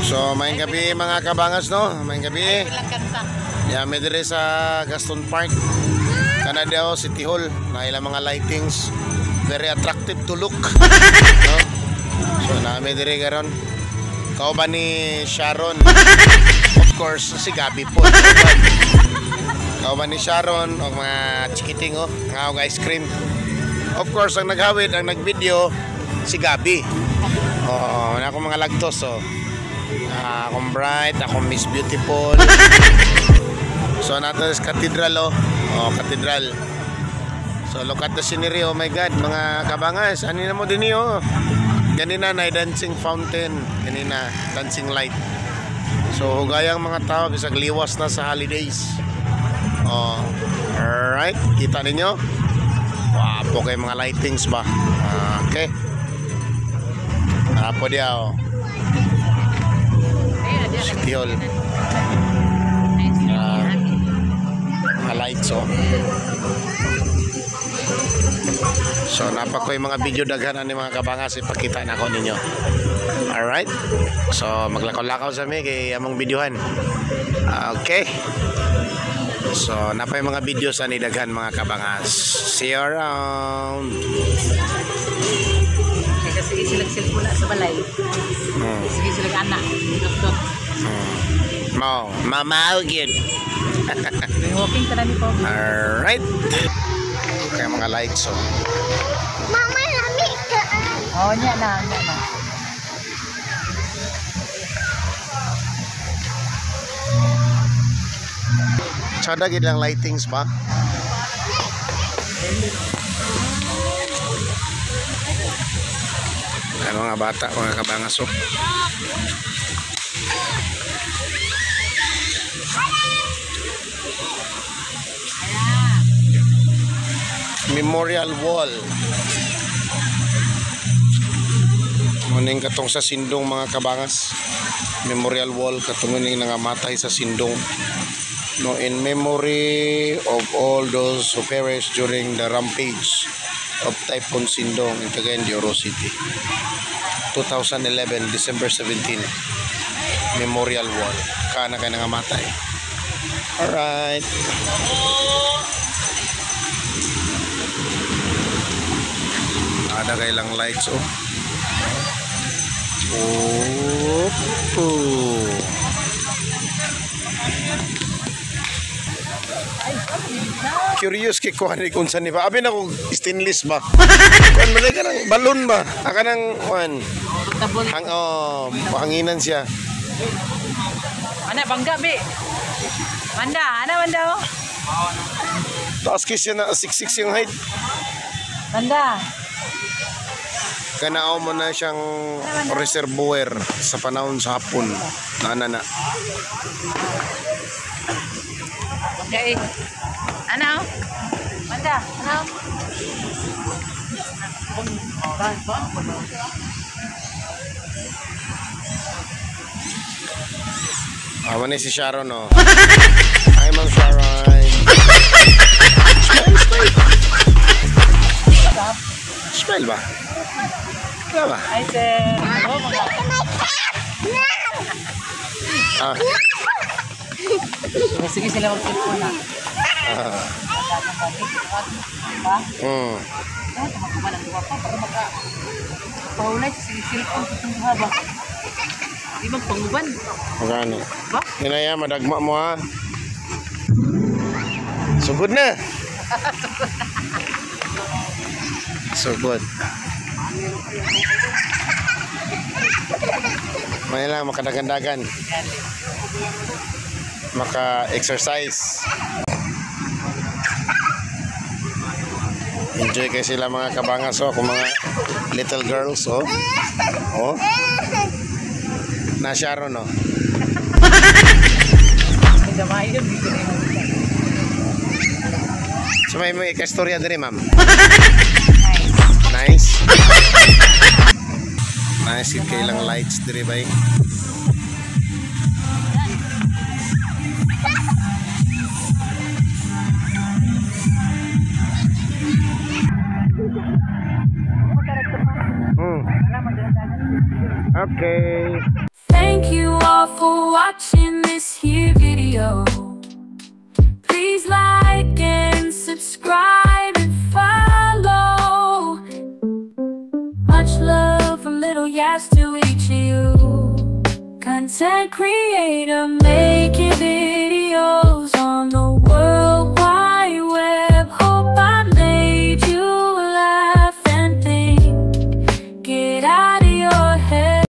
So, maayong gabi mga kabangas, no? Maayong gabi. Yeah, may dire sa Gaston Park, Canada, City Hall. Na ilang mga lightings. Very attractive to look. No? So, na may dire karon. Kauban ni Sharon. Of course, si Gabi po. Kauban ni Sharon, o mga chikiting, oh. Nga ice cream. Of course, ang naghawid, ang nagvideo, si Gabi. Oo, ako mga lagtos, oh. Akong Bright, akong Miss Beautiful. So natin is Cathedral, oh. Oh, Cathedral. So look at the scenery, oh my God, mga kabangas. Ano na mo din oh. Ganina na dancing fountain, ganina dancing light. So gayang mga tao bisag liwas na sa holidays. Oh, alright, kita ninyo. Wapo kay mga lightings ba. Okay. Apo dia, oh. City Hall. Lights, oh. So napakoy mga video daghanan ni mga kabangas, ipakita na ko ninyo. Alright. So maglakaw-lakaw sa mi kay among videohan. Okay. So napay mga video sa ni daghan mga kabangas. See you around. Sige silang silpula sa balay. Sige silang anak. Dot-dot. Mau, mama yun. Walking ka na ni Pogi. Alright. Kaya mga lights, oh. Mama, lami ka. Oh, niya na. Sada gid lang lightings ba? Ay, mga bata, mga kabangas, oh. Memorial Wall. Muning katong sa Sindong mga kabangas. Memorial Wall katong ning nangamatay sa Sindong. No, in memory of all those who perished during the rampage of Typhoon Sindong in Cagayan de Oro City. 2011, December 17. Memorial Wall. Kana kay nangamatay. Alright. Ada kailang lights, oh. Curious kay kuha ni kung saan ni ba. Abi na kung stainless ba. Kuhan mo na ka ng balon ba. Aka ng hanginan siya. Anak bangga bi. Manda, oh. Taas siya na 6'6" yung height. Manda. Kanao mo na siyang reservoir sa panahon sa hapon. Na. Okay. Ano? Manda, ano? Awan ni si Sharon, oh. Hi, Ma'am Sharon. Smile ba? Wala ba? Hi, sir. Hello, mga. Sige sila mag-silpon na. Tumakuha ng duwa pa para maka-paulay sa silpon sa haba. Di magpanguban. Magano? Ba? Ginaya, madagma mo, ha? Sugod na. Sugod. May lang makadagandagan. Maka-exercise. Enjoy kayo sila mga kabangas, oh. Kung mga little girls, oh. Oh. Na Sharon, oh. So may ikastorya din, ma'am. Nice. Nice. Kailang lights din, ba? Okay. Thank you all for watching this here video. Please like and subscribe and follow. Much love from Little Yas to each of you. Content creator making videos on the